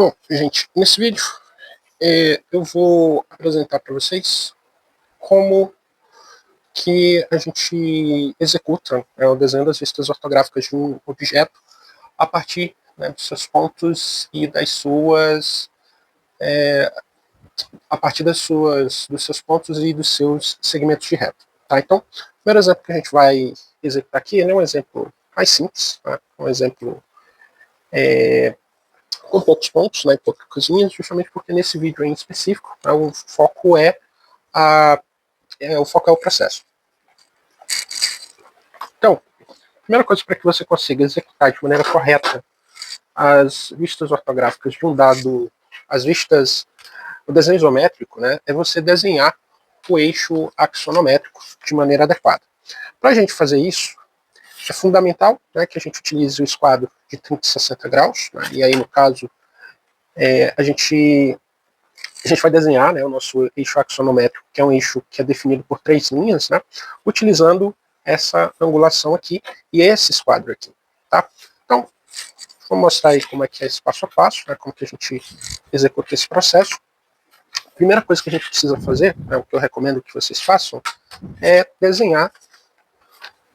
Bom, gente, nesse vídeo eu vou apresentar para vocês como que a gente executa o desenho das vistas ortográficas de um objeto a partir, né, dos seus pontos e das suas a partir dos seus pontos e dos seus segmentos de reta. Tá? Então, o primeiro exemplo que a gente vai executar aqui é um exemplo mais simples, tá? Um exemplo com poucos pontos, né, poucas coisinhas, justamente porque nesse vídeo em específico, né, o foco é o processo. Então, a primeira coisa para que você consiga executar de maneira correta as vistas ortográficas de um dado, o desenho isométrico, né, é você desenhar o eixo axonométrico de maneira adequada. Para a gente fazer isso, é fundamental, né, que a gente utilize o esquadro de 30 e 60 graus, né, e aí no caso a gente vai desenhar, né, o nosso eixo axonométrico, que é um eixo que é definido por 3 linhas, né, utilizando essa angulação aqui e esse esquadro aqui. Tá? Então, vou mostrar aí como é que é esse passo a passo, né, como que a gente executa esse processo. A primeira coisa que a gente precisa fazer, né, o que eu recomendo que vocês façam, é desenhar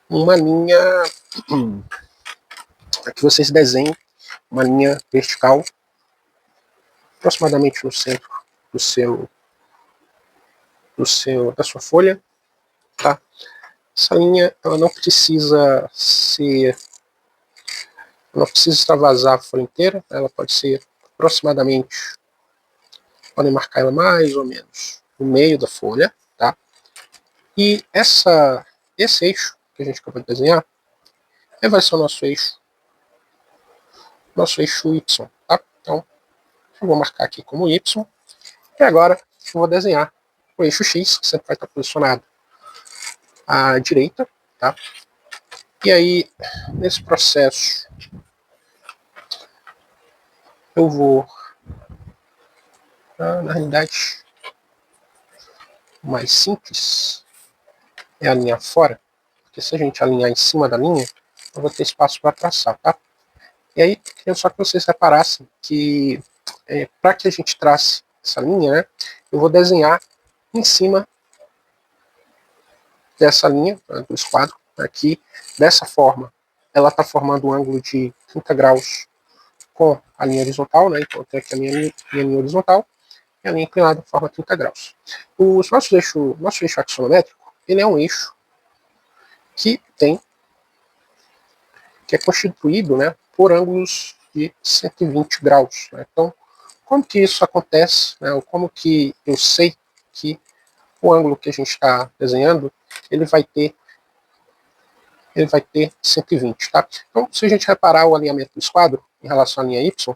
uma linha, que vocês desenhem uma linha vertical aproximadamente no centro da sua folha, tá? Essa linha ela não precisa extravasar a folha inteira, ela pode ser aproximadamente, podem marcar ela mais ou menos no meio da folha, tá? E esse eixo que a gente acabou de desenhar vai ser o nosso eixo Y, tá? Então, eu vou marcar aqui como Y, e agora eu vou desenhar o eixo X, que sempre vai estar posicionado à direita, tá? E aí, nesse processo, eu vou, na realidade, o mais simples é alinhar fora, porque se a gente alinhar em cima da linha, eu vou ter espaço para traçar, tá? E aí, queria só que vocês reparassem que, para que a gente trace essa linha, né, eu vou desenhar em cima dessa linha, né, do esquadro, aqui, dessa forma. Ela está formando um ângulo de 30 graus com a linha horizontal, né, então tem aqui a minha linha horizontal, e a linha inclinada forma 30 graus. Nosso eixo axonométrico, ele é um eixo que é constituído, né, por ângulos de 120 graus. Né? Então, como que isso acontece? Né? Como que eu sei que o ângulo que a gente está desenhando ele vai ter 120, tá? Então, se a gente reparar o alinhamento do esquadro em relação à linha Y,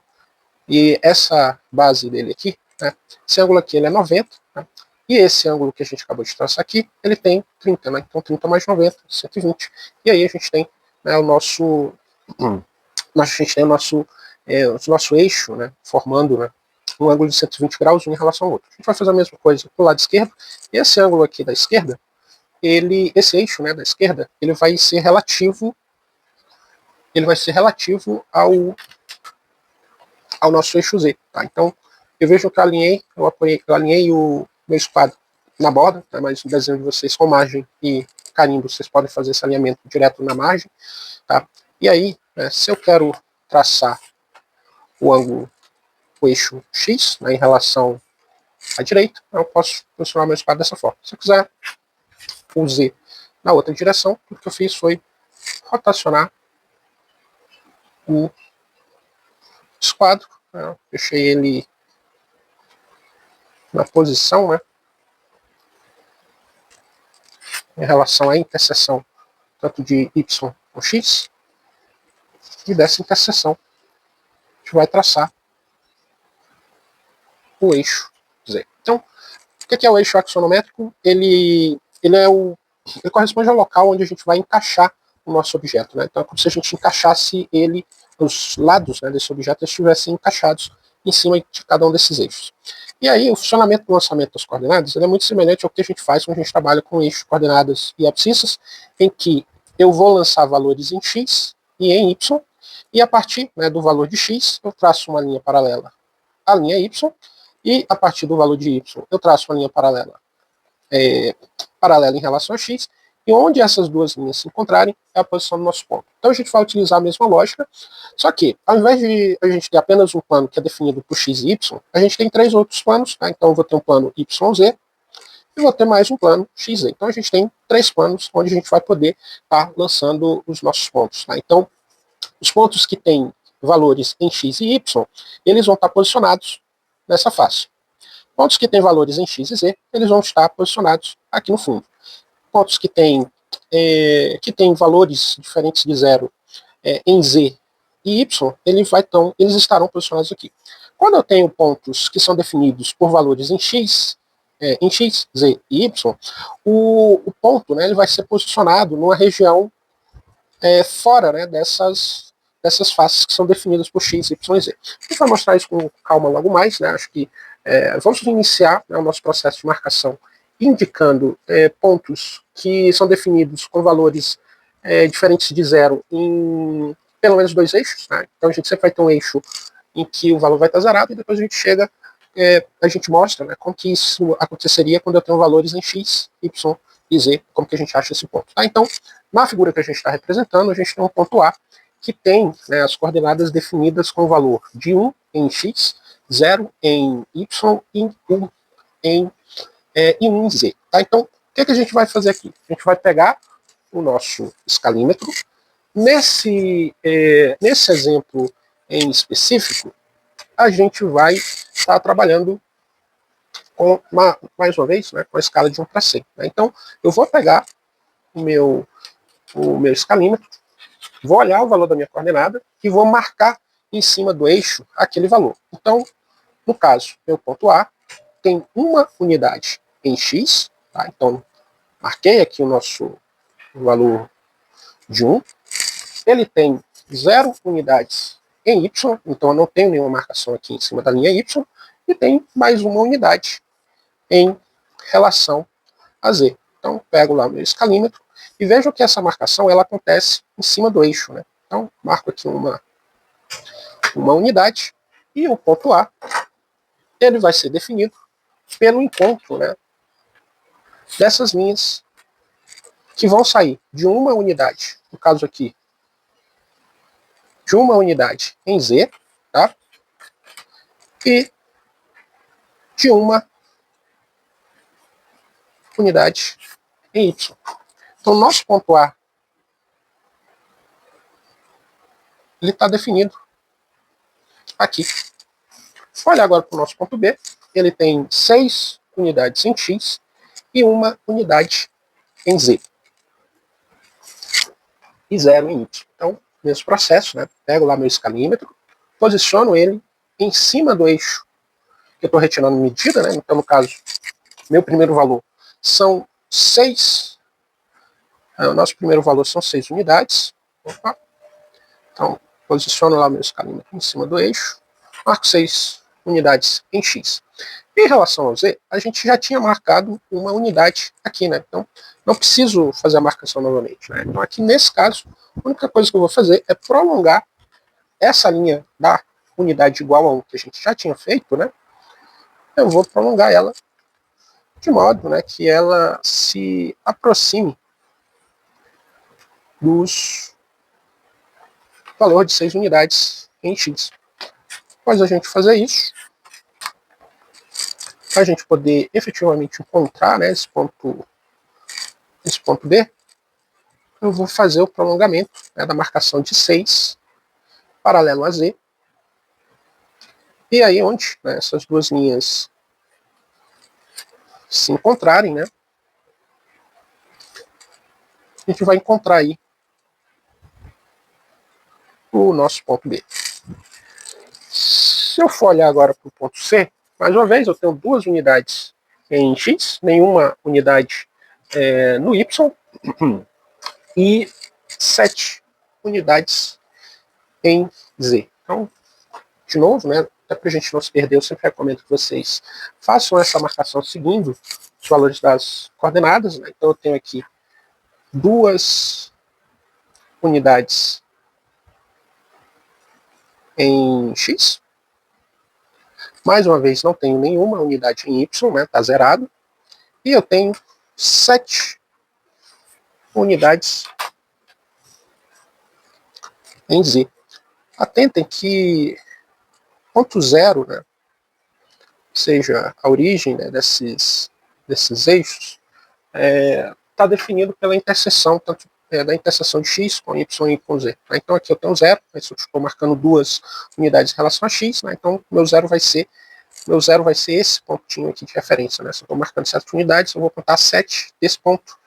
e essa base dele aqui, né, esse ângulo aqui ele é 90, né, e esse ângulo que a gente acabou de traçar aqui, ele tem 30, né, então 30 mais 90, 120, e aí a gente tem, né, o nosso eixo, né, formando, né, um ângulo de 120 graus um em relação ao outro. A gente vai fazer a mesma coisa do lado esquerdo, e esse ângulo aqui da esquerda, esse eixo, né, da esquerda, ele vai ser relativo ao nosso eixo Z. Tá? Então, eu vejo que eu alinhei o meu esquadro na borda, tá? Mas o desenho de vocês com margem e carimbo, vocês podem fazer esse alinhamento direto na margem. Tá? E aí, né, se eu quero traçar o eixo X, né, em relação à direita, eu posso posicionar meu esquadro dessa forma. Se eu quiser o Z na outra direção, o que eu fiz foi rotacionar o esquadro, né, deixei ele na posição, né, em relação à interseção tanto de Y com X, e dessa interseção a gente vai traçar o eixo Z. Então, o que é o eixo axonométrico? Ele corresponde ao local onde a gente vai encaixar o nosso objeto. Né? Então é como se a gente encaixasse ele, os lados, né, desse objeto estivessem encaixados em cima de cada um desses eixos. E aí o funcionamento do lançamento das coordenadas é muito semelhante ao que a gente faz quando a gente trabalha com eixos, coordenadas e abscissas, em que eu vou lançar valores em X e em Y, e a partir, né, do valor de X eu traço uma linha paralela a linha Y, e a partir do valor de Y eu traço uma linha paralela, paralela em relação a X, e onde essas duas linhas se encontrarem é a posição do nosso ponto. Então a gente vai utilizar a mesma lógica, só que ao invés de a gente ter apenas um plano que é definido por X e Y, a gente tem 3 outros planos, tá? Então eu vou ter um plano YZ, e vou ter mais um plano XZ. Então a gente tem 3 planos onde a gente vai poder estar lançando os nossos pontos. Tá? Então, os pontos que têm valores em X e Y, eles vão estar posicionados nessa face. Pontos que têm valores em X e Z, eles vão estar posicionados aqui no fundo. Pontos que têm valores diferentes de zero em Z e Y, eles estarão posicionados aqui. Quando eu tenho pontos que são definidos por valores em X, Z e Y, o ponto, né, ele vai ser posicionado numa região fora, né, dessas faces que são definidas por X, Y e Z. A gente vai mostrar isso com calma logo mais, né? Acho que vamos iniciar, né, o nosso processo de marcação indicando pontos que são definidos com valores diferentes de zero em pelo menos 2 eixos. Né? Então a gente sempre vai ter um eixo em que o valor vai estar zerado e depois a gente chega, a gente mostra, né, como que isso aconteceria quando eu tenho valores em X, Y e Z, como que a gente acha esse ponto. Tá? Então, na figura que a gente está representando, a gente tem um ponto A que tem, né, as coordenadas definidas com o valor de 1 em X, 0 em Y e 1 em e 1 em Z. Tá? Então, o que a gente vai fazer aqui? A gente vai pegar o nosso escalímetro. Nesse exemplo em específico, a gente vai estar trabalhando com mais uma vez, né, com a escala de 1 para 100. Né? Então, eu vou pegar o meu escalímetro, vou olhar o valor da minha coordenada e vou marcar em cima do eixo aquele valor. Então, no caso, meu ponto A tem uma unidade em X, tá? Então, marquei aqui o nosso valor de 1. Ele tem 0 unidades em Y, então eu não tenho nenhuma marcação aqui em cima da linha Y, e tem mais uma unidade em relação a Z. Então, pego lá o meu escalímetro e vejo que essa marcação ela acontece em cima do eixo. Né? Então, marco aqui uma unidade e o ponto A ele vai ser definido pelo encontro, né, dessas linhas que vão sair de uma unidade, no caso aqui, de uma unidade em Z, tá? E de uma unidade em Y. Então, o nosso ponto A ele está definido aqui. Olha agora para o nosso ponto B. Ele tem 6 unidades em X e uma unidade em Z. E 0 em Y. Então, nesse processo, né, pego lá meu escalímetro, posiciono ele em cima do eixo que eu estou retirando medida. Né? Então, no caso, meu primeiro valor são 6. O nosso primeiro valor são 6 unidades. Opa. Então, posiciono lá meu escalímetro em cima do eixo, marco 6 unidades em X. Em relação ao Z, a gente já tinha marcado uma unidade aqui, né? Então, não preciso fazer a marcação novamente. Né? Então, aqui nesse caso, a única coisa que eu vou fazer é prolongar essa linha da unidade igual a 1 que a gente já tinha feito, né? Eu vou prolongar ela de modo, né, que ela se aproxime dos valor de 6 unidades em X. Após a gente fazer isso, para a gente poder efetivamente encontrar, né, esse ponto D, eu vou fazer o prolongamento, né, da marcação de 6 paralelo a Z. E aí onde, né, essas duas linhas se encontrarem, né, a gente vai encontrar aí o nosso ponto B. Se eu for olhar agora para o ponto C, mais uma vez eu tenho 2 unidades em X, nenhuma unidade no Y, e 7 unidades em Z. Então, de novo, né, até para a gente não se perder, eu sempre recomendo que vocês façam essa marcação seguindo os valores das coordenadas. Né? Então, eu tenho aqui 2 unidades em X, Mais uma vez, não tenho nenhuma unidade em y, né? Está zerado. E eu tenho 7 unidades em z. Atentem que ponto zero, né, seja a origem, né, desses eixos, está definido pela interseção, tanto da interseção de x com y e com z. Né? Então aqui eu tenho zero, eu estou marcando 2 unidades em relação a x, né? Então meu zero vai ser esse pontinho aqui de referência. Né? Se eu estou marcando 7 unidades, eu vou contar 7 desse ponto,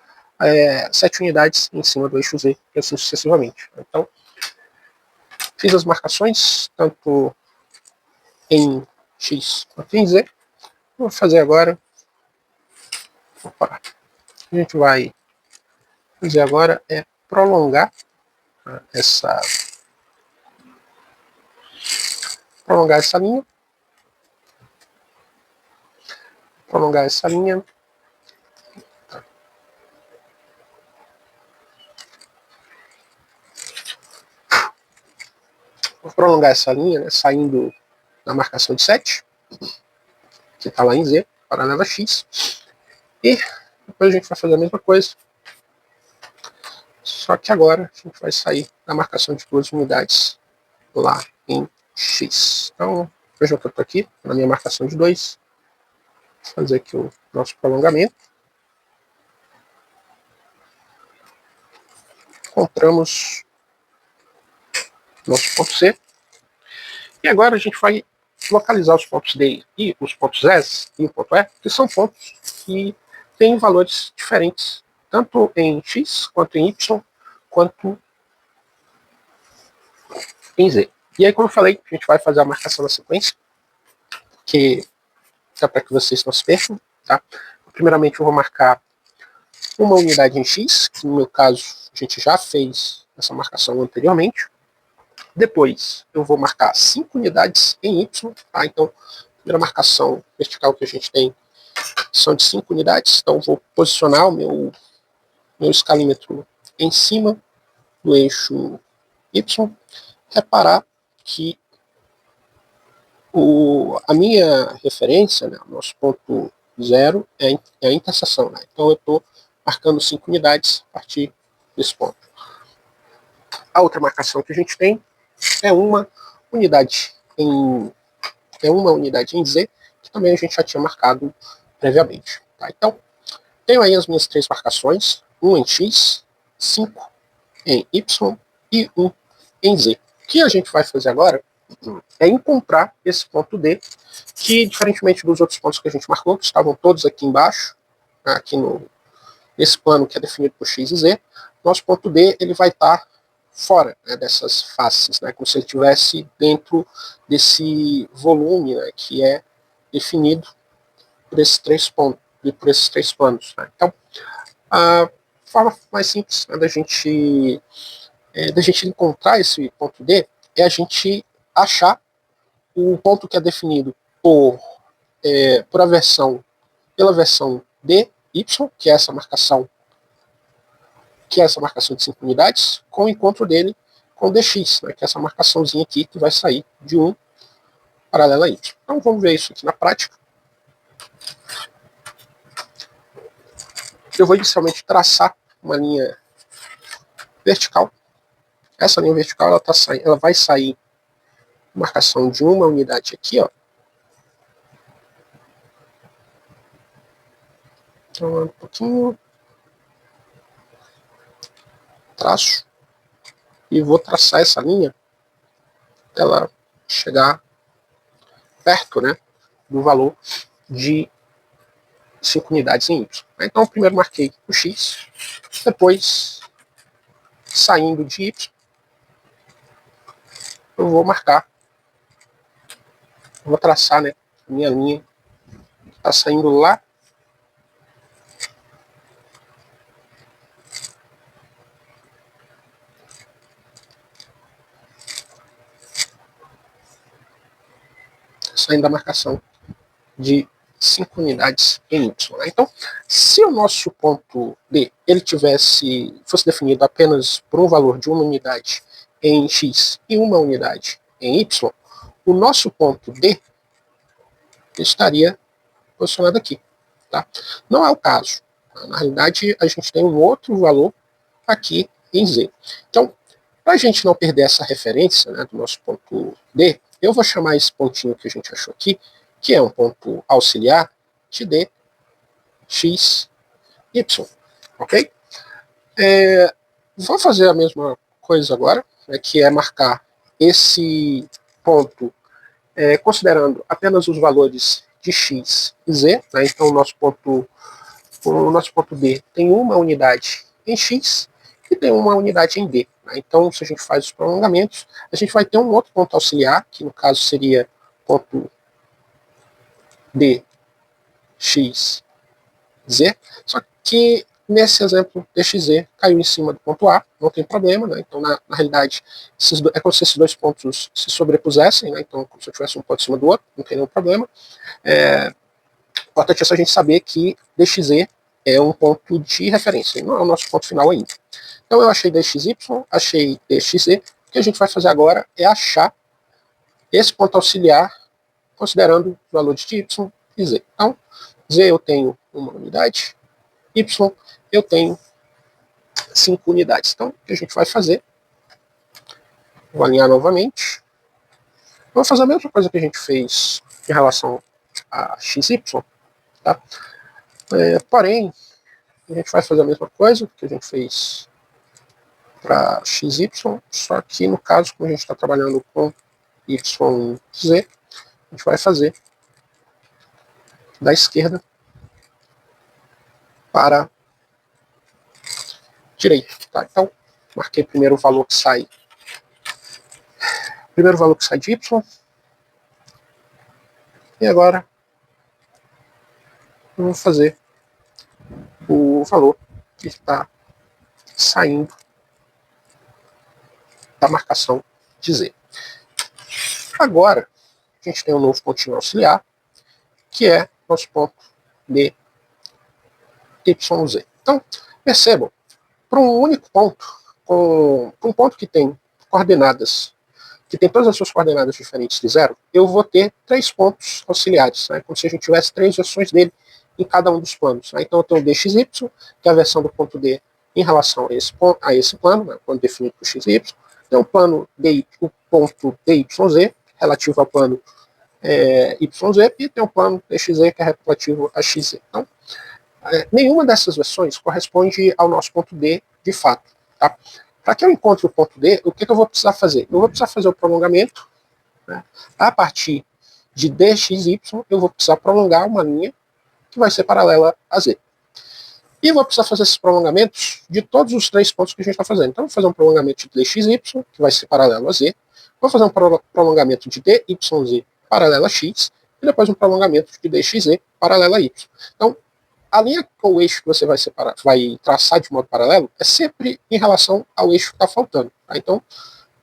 7 unidades em cima do eixo z, e assim sucessivamente. Então, fiz as marcações, tanto em x quanto em z. Vou fazer agora. Opa, a gente vai fazer agora é prolongar essa linha. Prolongar essa linha. Vou prolongar essa linha, né, saindo da marcação de 7, que está lá em z, paralela a x. E depois a gente vai fazer a mesma coisa. Só que agora a gente vai sair da marcação de 2 unidades lá em x. Então, vejam que eu estou aqui na minha marcação de 2. Vou fazer aqui o nosso prolongamento. Encontramos nosso ponto C. E agora a gente vai localizar os pontos D e os pontos S e o ponto E, que são pontos que têm valores diferentes, tanto em x, quanto em y, quanto em z. E aí, como eu falei, a gente vai fazer a marcação na sequência, que é para que vocês não se percam. Tá? Primeiramente, eu vou marcar uma unidade em x, que no meu caso a gente já fez essa marcação anteriormente. Depois eu vou marcar 5 unidades em y, tá? Então, a primeira marcação vertical que a gente tem são de 5 unidades, então vou posicionar o meu escalímetro em cima do eixo y, reparar que a minha referência, né, o nosso ponto zero, é a interseção. Né? Então eu estou marcando 5 unidades a partir desse ponto. A outra marcação que a gente tem é uma unidade em Z, que também a gente já tinha marcado previamente. Tá? Então, tenho aí as minhas 3 marcações, 1 em X, 5 em Y e 1 em Z. O que a gente vai fazer agora é encontrar esse ponto D, que, diferentemente dos outros pontos que a gente marcou, que estavam todos aqui embaixo, aqui nesse plano que é definido por X e Z, nosso ponto D ele vai estar fora, né, dessas faces, né, como se ele estivesse dentro desse volume, né, que é definido por esses 3 pontos, por esses 3 planos. Né. Então, a forma mais simples, né, da gente encontrar esse ponto D é a gente achar o ponto que é definido pela versão D, Y, que é essa marcação de 5 unidades, com o encontro dele com o dx, né, que é essa marcaçãozinha aqui que vai sair de 1 paralela a y. Então vamos ver isso aqui na prática. Eu vou inicialmente traçar uma linha vertical. Essa linha vertical ela vai sair marcação de uma unidade aqui, ó. Então um pouquinho, traço e vou traçar essa linha ela chegar perto, né, do valor de 5 unidades em Y. Então, primeiro marquei o X, depois, saindo de Y, eu vou traçar, né, a minha linha que está saindo lá saindo da marcação de 5 unidades em Y. Né? Então, se o nosso ponto D ele fosse definido apenas por um valor de uma unidade em X e uma unidade em Y, o nosso ponto D estaria posicionado aqui. Tá? Não é o caso. Na realidade, a gente tem um outro valor aqui em Z. Então, para a gente não perder essa referência, né, do nosso ponto D, eu vou chamar esse pontinho que a gente achou aqui, que é um ponto auxiliar, de D, X, Y. Ok? Vou fazer a mesma coisa agora, né, que é marcar esse ponto considerando apenas os valores de X e Z. Né, então, o nosso ponto D tem uma unidade em X e tem uma unidade em D. Né? Então, se a gente faz os prolongamentos, a gente vai ter um outro ponto auxiliar, que no caso seria ponto D, X, Z, só que nesse exemplo, DXZ caiu em cima do ponto A, não tem problema, né? Então, na realidade, é como se esses dois pontos se sobrepusessem, né? Então, como se eu tivesse um ponto em cima do outro, não tem nenhum problema. O importante é só a gente saber que DXZ é um ponto de referência, não é o nosso ponto final ainda. Então eu achei DXY, achei DXZ, o que a gente vai fazer agora é achar esse ponto auxiliar, considerando os valores de Y e Z. Então, Z eu tenho uma unidade, Y eu tenho 5 unidades. Então, o que a gente vai fazer? Vou alinhar novamente. Vou fazer a mesma coisa que a gente fez em relação a XY, tá? Porém, a gente vai fazer a mesma coisa que a gente fez para XY, só que no caso, como a gente está trabalhando com YZ, a gente vai fazer da esquerda para a direita. Tá? Então, marquei primeiro o valor que sai. Primeiro valor que sai de Y. E agora eu vou fazer o valor que está saindo da marcação de Z. Agora, a gente tem um novo pontinho auxiliar, que é nosso ponto de YZ. Então, percebam, para um único ponto, para um ponto que tem coordenadas, que tem todas as suas coordenadas diferentes de zero, eu vou ter 3 pontos auxiliares, né, como se a gente tivesse 3 versões dele em cada um dos planos. Né? Então eu tenho o DXY, que é a versão do ponto D em relação a esse plano, né, quando definido por XY. Tem o plano DY, o ponto DYZ, relativo ao plano YZ, e tem o plano DXZ, que é relativo a XZ. Então, nenhuma dessas versões corresponde ao nosso ponto D de fato. Tá? Para que eu encontre o ponto D, o que eu vou precisar fazer? Eu vou precisar fazer o prolongamento, né? A partir de DXY, eu vou precisar prolongar uma linha que vai ser paralela a Z. E eu vou precisar fazer esses prolongamentos de todos os 3 pontos que a gente está fazendo. Então, eu vou fazer um prolongamento de DXY, que vai ser paralelo a Z. Vou fazer um prolongamento de DYZ paralelo a X. E depois um prolongamento de DXZ paralelo a Y. Então, a linha ou eixo que você vai traçar de modo paralelo é sempre em relação ao eixo que está faltando. Tá? Então,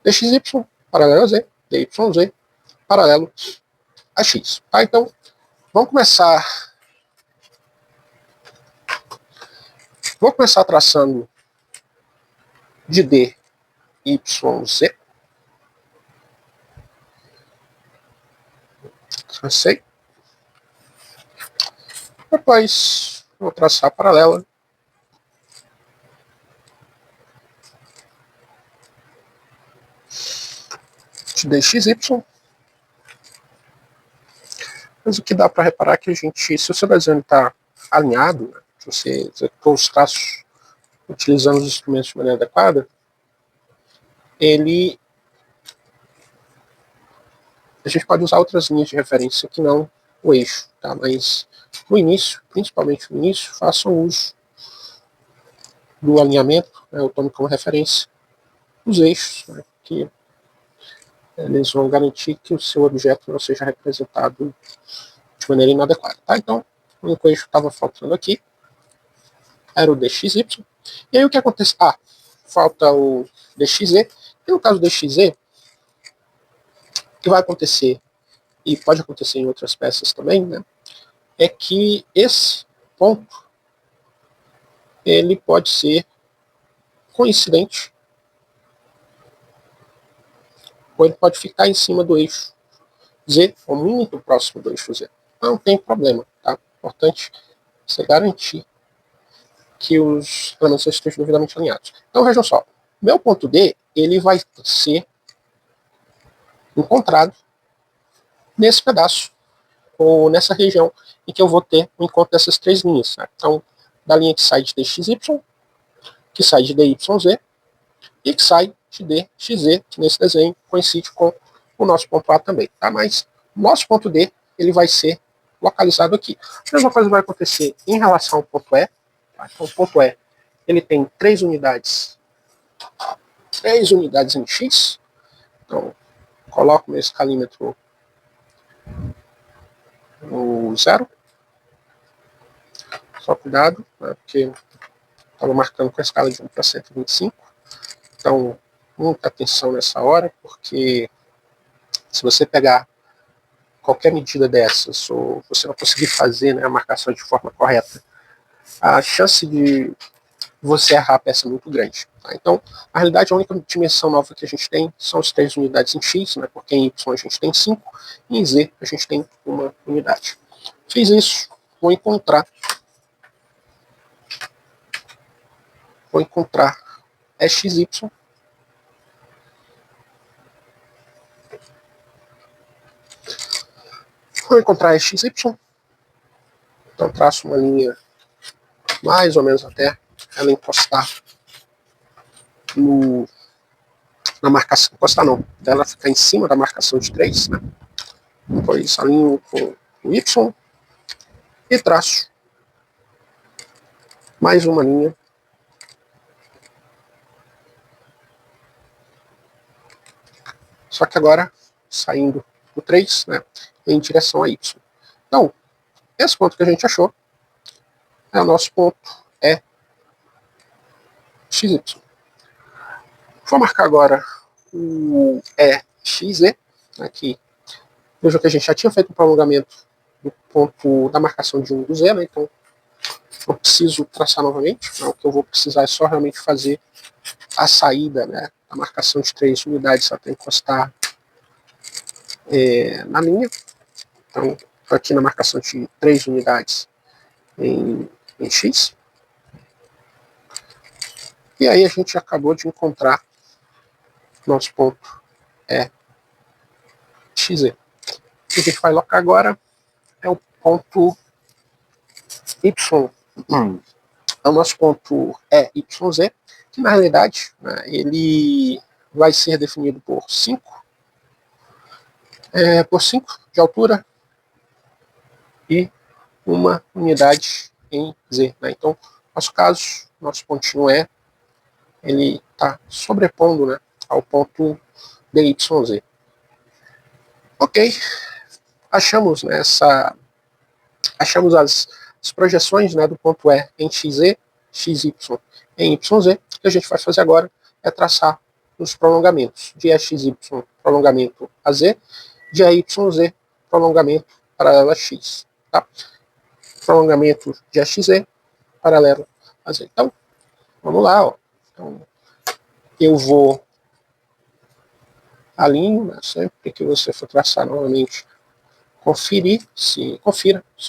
DXY paralelo a Z, DYZ paralelo a X. Tá? Então, vamos começar. Vou começar traçando de D, Y, Z. Tracei. Depois, vou traçar a paralela de DXY. Mas o que dá para reparar é que a gente, se o seu desenho está alinhado, né, se você executou os traços utilizando os instrumentos de maneira adequada, a gente pode usar outras linhas de referência que não o eixo, tá? Mas no início, principalmente no início, façam uso do alinhamento, né, eu tomo como referência os eixos, né, que eles vão garantir que o seu objeto não seja representado de maneira inadequada. Tá? Então, o único eixo que estava faltando aqui era o DXY. E aí o que acontece? Falta o DXZ. E no caso do DXZ, o que vai acontecer, e pode acontecer em outras peças também, né, é que esse ponto ele pode ser coincidente ou ele pode ficar em cima do eixo Z, ou muito próximo do eixo Z. não tem problema, tá? Importante você garantir que os elementos estejam devidamente alinhados. Então vejam só, meu ponto D ele vai ser encontrado nesse pedaço ou nessa região em que eu vou ter o encontro dessas três linhas. Né? Então, da linha que sai de DXY, que sai de DYZ e que sai de DXZ, que nesse desenho coincide com o nosso ponto A também. Tá? Mas nosso ponto D ele vai ser localizado aqui. A mesma coisa vai acontecer em relação ao ponto E. Tá? Então, o ponto E ele tem 3 unidades em X. Então, coloco meu escalímetro no 0. Só cuidado, né, porque estava marcando com a escala de 1 para 125. Então, muita atenção nessa hora, porque se você pegar qualquer medida dessas, ou você não conseguir fazer, né, a marcação de forma correta, a chance de você errar a peça é muito grande. Tá? Então, na realidade, a única dimensão nova que a gente tem são as 3 unidades em X, né, porque em Y a gente tem 5, e em Z a gente tem 1 unidade. Fiz isso, vou encontrar XY. Vou encontrar XY. Então traço uma linha mais ou menos até ela encostar na marcação. Encostar não, dela ficar em cima da marcação de 3, né? Depois alinho com o Y e traço mais uma linha. Só que agora saindo do 3, né, em direção a Y. Então, esse ponto que a gente achou é o nosso ponto XY. Vou marcar agora o EXZ, aqui. Veja que a gente já tinha feito um prolongamento do ponto da marcação de 1 do Z, né, então não preciso traçar novamente. Então, o que eu vou precisar é só realmente fazer a saída, né, a marcação de 3 unidades até encostar na linha. Então, estou aqui na marcação de 3 unidades em X. E aí a gente acabou de encontrar nosso ponto XZ. O que a gente vai locar agora é o ponto Y. É o nosso ponto YZ, que na realidade, né, ele vai ser definido por 5 de altura e 1 unidade em Z. Né? Então, nosso caso, nosso pontinho ele está sobrepondo, né, ao ponto DYZ. Ok, achamos, né, achamos as projeções, né, do ponto E em XZ, XY em YZ. O que a gente vai fazer agora é traçar os prolongamentos de EXY, prolongamento a Z, de EYZ, prolongamento paralelo a X. Tá? Prolongamento de EXZ, paralelo a Z. Então, vamos lá. Ó. Então, eu vou alinho, né, sempre que você for traçar novamente, confira se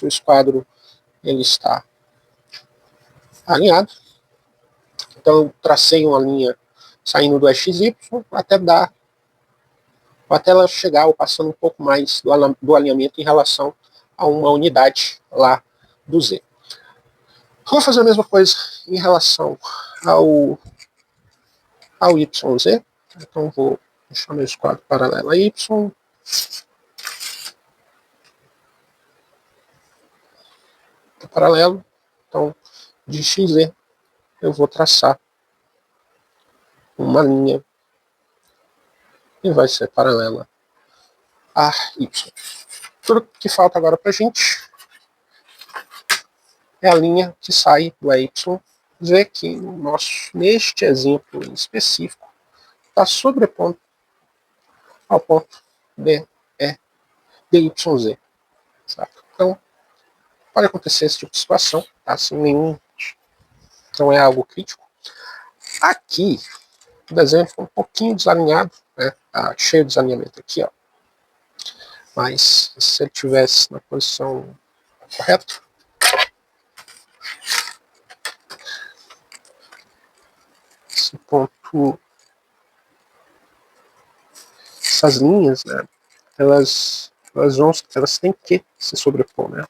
o esquadro ele está alinhado. Então eu tracei uma linha saindo do XY até ela chegar ou passando um pouco mais do alinhamento em relação a uma unidade lá do Z. Vou fazer a mesma coisa em relação ao YZ. Então vou deixar meu esquadro paralelo a Y. Paralelo. Então, de XZ, eu vou traçar uma linha e vai ser paralela a Y. Tudo que falta agora para a gente é a linha que sai do EYZ, que neste exemplo em específico está sobrepondo ao ponto DYZ. Certo? Então, pode acontecer esse tipo de situação, tá? Sem nenhum, não é algo crítico. Aqui, o desenho ficou um pouquinho desalinhado, né? Tá cheio de desalinhamento aqui, ó. Mas se ele estivesse na posição correta, esse ponto, essas linhas, né, elas têm que se sobrepor, né?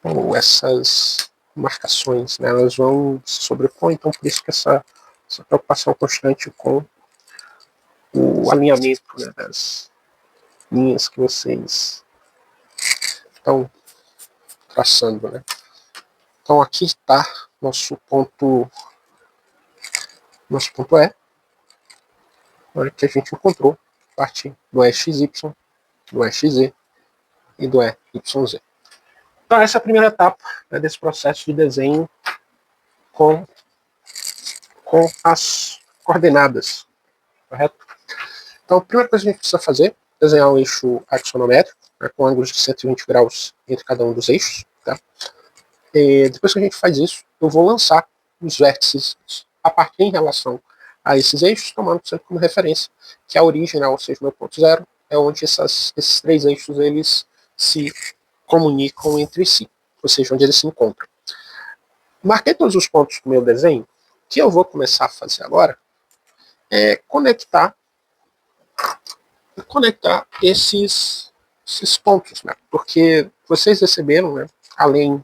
Ou essas marcações, né, elas vão se sobrepor, então por isso que essa preocupação constante com o alinhamento, né, das linhas que vocês estão traçando, né? Então aqui está nosso ponto E, que a gente encontrou parte do EXY, do EXZ e do EYZ. Então essa é a primeira etapa, né, desse processo de desenho com as coordenadas, correto? Então a primeira coisa que a gente precisa fazer é desenhar um eixo axonométrico, né, com ângulos de 120 graus entre cada um dos eixos. Tá? E depois que a gente faz isso, eu vou lançar os vértices a partir em relação a esses eixos, tomando sempre como referência que a origem, né, ou seja, o meu ponto zero, é onde esses três eixos eles se comunicam entre si, ou seja, onde eles se encontram. Marquei todos os pontos do meu desenho. O que eu vou começar a fazer agora é conectar esses pontos, né? Porque vocês receberam, né, além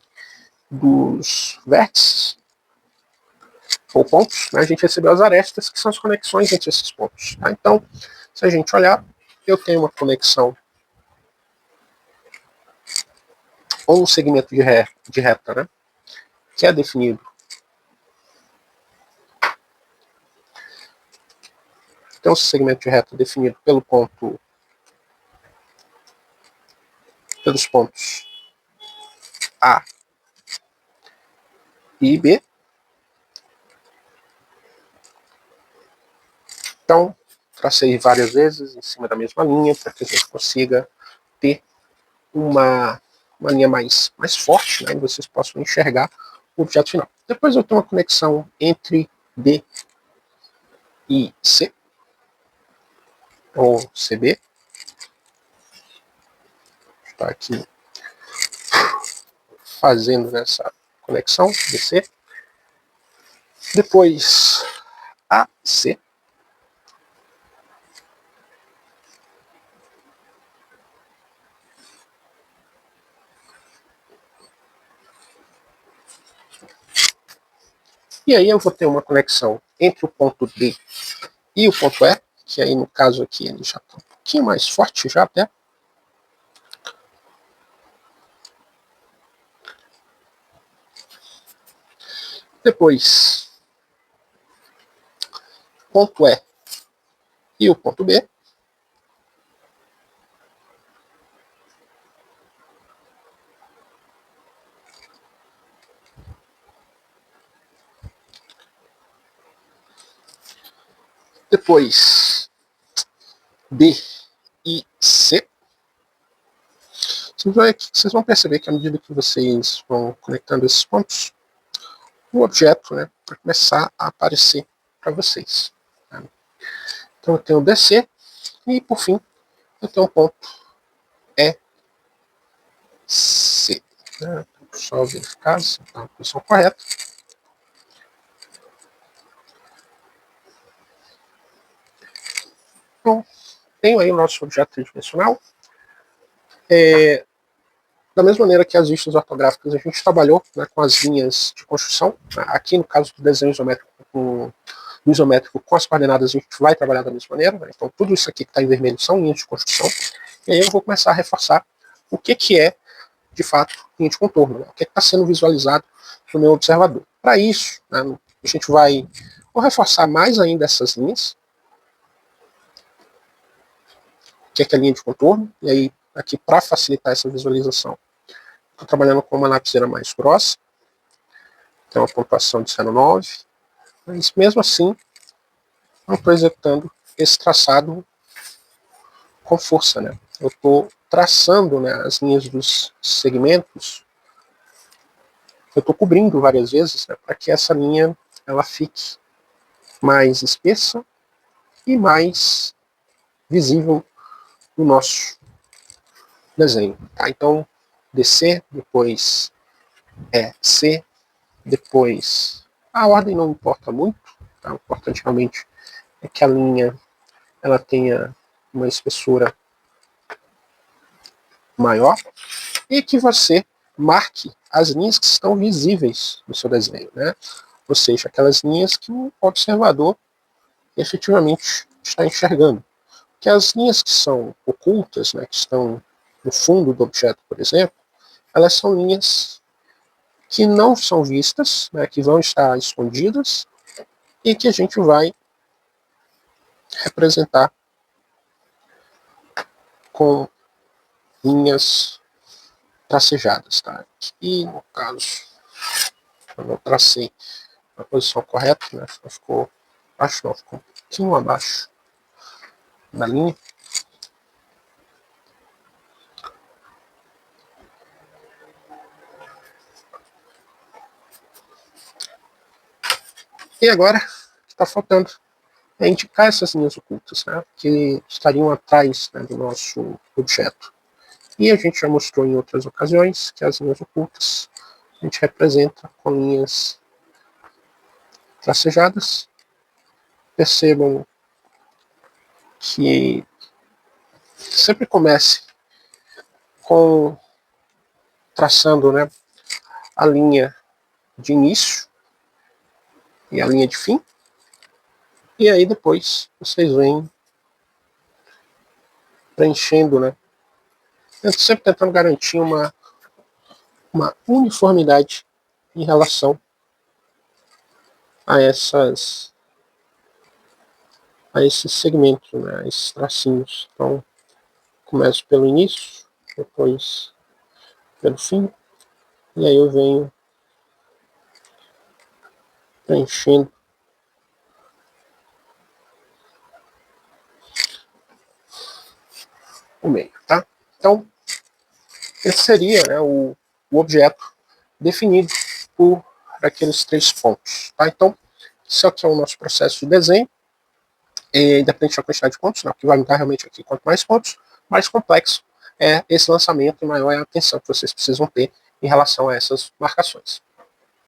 dos vértices ou pontos, né, a gente recebeu as arestas, que são as conexões entre esses pontos. Tá? Então, se a gente olhar, eu tenho uma conexão ou um segmento de reta, né, que é definido tem um segmento de reta definido pelos pontos A e B. Então, tracei várias vezes em cima da mesma linha para que a gente consiga ter uma linha mais forte, né, e vocês possam enxergar o objeto final. Depois eu tenho uma conexão entre D e C, ou CB. Está aqui fazendo essa conexão DC. Depois AC. E aí eu vou ter uma conexão entre o ponto D e o ponto E, que aí no caso aqui ele já está um pouquinho mais forte já até. Depois, ponto E e o ponto B. Depois, B e C. Vocês vão perceber que à medida que vocês vão conectando esses pontos, o objeto, né, vai começar a aparecer para vocês. Tá? Então eu tenho DC e, por fim, eu tenho um ponto EC. Né? Só verificar se está na posição correta. Então, tenho aí o nosso objeto tridimensional. Da mesma maneira que as vistas ortográficas, a gente trabalhou, né, com as linhas de construção. Aqui, no caso do desenho isométrico com as coordenadas, a gente vai trabalhar da mesma maneira. Né? Então, tudo isso aqui que está em vermelho são linhas de construção. E aí eu vou começar a reforçar o que é, de fato, linha de contorno. Né? O que está sendo visualizado no meu observador. Para isso, né, a gente vai reforçar mais ainda essas linhas, que é a linha de contorno. E aí, aqui, para facilitar essa visualização, estou trabalhando com uma lapiseira mais grossa, tem uma pontuação de 0,9, mas mesmo assim não estou executando esse traçado com força, né? Eu estou traçando, né, as linhas dos segmentos, eu estou cobrindo várias vezes, né, para que essa linha ela fique mais espessa e mais visível no nosso desenho. Tá? Então, DC, depois C, depois... A ordem não importa muito, tá? O importante realmente é que a linha ela tenha uma espessura maior e que você marque as linhas que estão visíveis no seu desenho, né? Ou seja, aquelas linhas que o observador efetivamente está enxergando. Que as linhas que são ocultas, né, que estão no fundo do objeto, por exemplo, elas são linhas que não são vistas, né, que vão estar escondidas e que a gente vai representar com linhas tracejadas. Tá? E no caso, eu não tracei na posição correta, né, ficou abaixo, não, ficou um pouquinho abaixo da linha. E agora, o que está faltando é indicar essas linhas ocultas, né, que estariam atrás, né, do nosso objeto. E a gente já mostrou em outras ocasiões que as linhas ocultas a gente representa com linhas tracejadas. Percebam que sempre comece com traçando, né, a linha de início e a linha de fim. E aí depois vocês vêm preenchendo, né? Sempre tentando garantir uma uniformidade em relação a esses segmentos, né? A esses tracinhos. Então, começo pelo início, depois pelo fim, e aí eu venho preenchendo o meio, tá? Então, esse seria, né, o objeto definido por aqueles 3 pontos, tá? Então, isso aqui é o nosso processo de desenho, independente da quantidade de pontos, né, o que vai mudar realmente aqui, quanto mais pontos, mais complexo é esse lançamento e maior é a atenção que vocês precisam ter em relação a essas marcações.